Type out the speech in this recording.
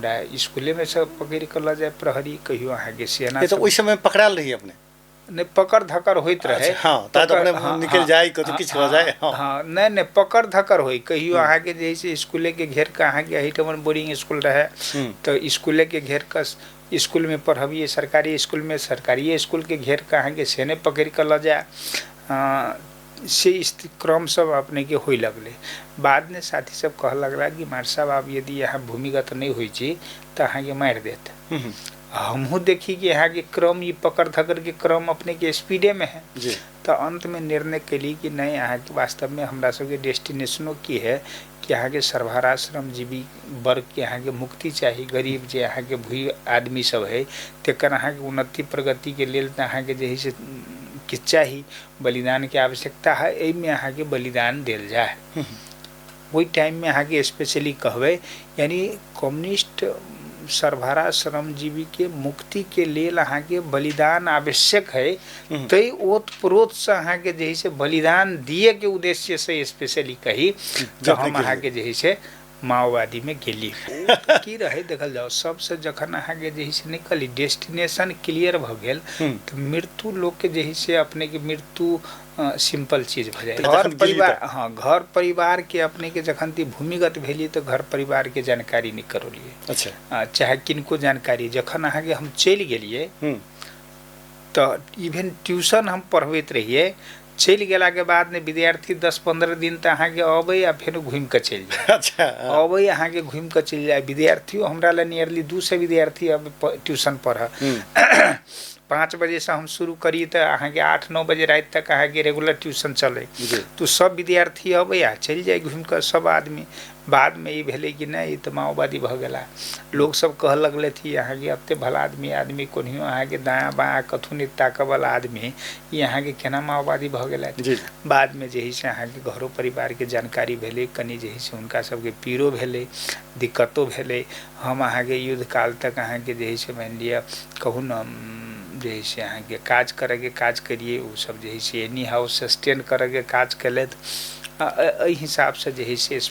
हमरा स्कूले में सब पकड़ के ल जाए प्रहरी, कहियो अहाँ के सेना। ये तो उस समय पकड़ाल रही अपने नहीं पकड़ धकर होइत रहे। हाँ ताकि अपने निकल जाए कतो किछ हो जाए। हाँ नहीं पकड़ धकर होई, कहियो अहाँ के जैसे स्कूले के घेर के अहाँ के हिटमन बोर्डिंग स्कूल रहे तो स्कूले के घेर का स्कूल में पढ़बिए, सरकारी स्कूल में सरकारी स्कूल के घेर के अहाँ के सेने पकड़ के ल जाए से इस क्रम सब अपने के होई लगले। बाद में साथी सब कह लगला कि मार साहब आप यदि यहाँ भूमिगत नहीं हुई छी तो अहाँ के मार देत। हमहू देखी कि यहाँ के क्रम ये पकड़ धकर के क्रम अपने के स्पीडे में है जी। तो अंत में निर्णय के लिए कि नहीं यहाँ के वास्तव में हमरा सबके डेस्टिनेशनों की है कि यहाँ के सर्वहारा श्रमजीवी वर्ग के यहाँ के मुक्ति चाहिए। गरीब जो यहाँ के भूई आदमी सब है तेकर यहाँ के उन्नति प्रगति के लिए यहाँ के जैसे कि चाहिए बलिदान की आवश्यकता है, एहि में यहाँ के बलिदान दिल जाए। वही टाइम में यहाँ के स्पेशली कहवे यानी कम्युनिस्ट सर्वहारा श्रमजीवी के मुक्ति के लिए यहाँ के बलिदान आवश्यक है। तो ओत प्रोत से यहाँ के जैसे बलिदान दिए के उद्देश्य से स्पेशली कही तो हम यहाँ के जैसे माओवादी में गेली की रहे देखल जाओ सबसे जखन अहाँ के जैसे निकली डेस्टिनेशन क्लियर भ गेल तो मृत्यु लोग के जैसे अपने के मृत्यु सिंपल चीज भ जाए। घर परिवार हाँ घर परिवार के अपने के जखन ती भूमिगत भेली तो घर परिवार के जानकारी नहीं करोलिए। अच्छा चाहे किनको जानकारी जखन अहाँ के हम चल गेलिए तो इवन ट्यूशन हम पढ़बैत रहिए चल गेला के बाद में विद्यार्थी 10-15 दिन तो अहाँ के अबै आ फिर घूम के चल जाए। अच्छा अबै अहाँ के घूम के चल जाए। विद्यार्थियों हमरा ला नियरली 200 विद्यार्थी अब ट्यूशन पढ़ 5 बजे से हम शुरू करी तो अहाँ के 8-9 बजे रात तक अहाँ के रेगुलर ट्यूशन चले तो सब विद्यार्थी अबै आ चल जाए घूम कर सब आदमी। बाद में ये भेले कि नहीं तो माओवादी भ गेला। लोग सब कह लगले थी यहाँ के अत्ते भला आदमी कोनियो अहाँ के दायाँ बायाँ कथु नहीं ताकऽ वाला आदमी यहाँ के केना माओवादी भ गेला। बाद में जही से अहाँ के घरों परिवार के जानकारी भेले कनी जही से उनका सबके पीड़ो भेले दिक्कतों भेले। हम अहाँ के युद्ध काल तक अहाँ के जही से मान लिया कहूँ न जैसे अहाँ के काज करे काज करिए वो सब जैसे एनी हाउ सस्टेन करे काज कले हिसाब से जैसे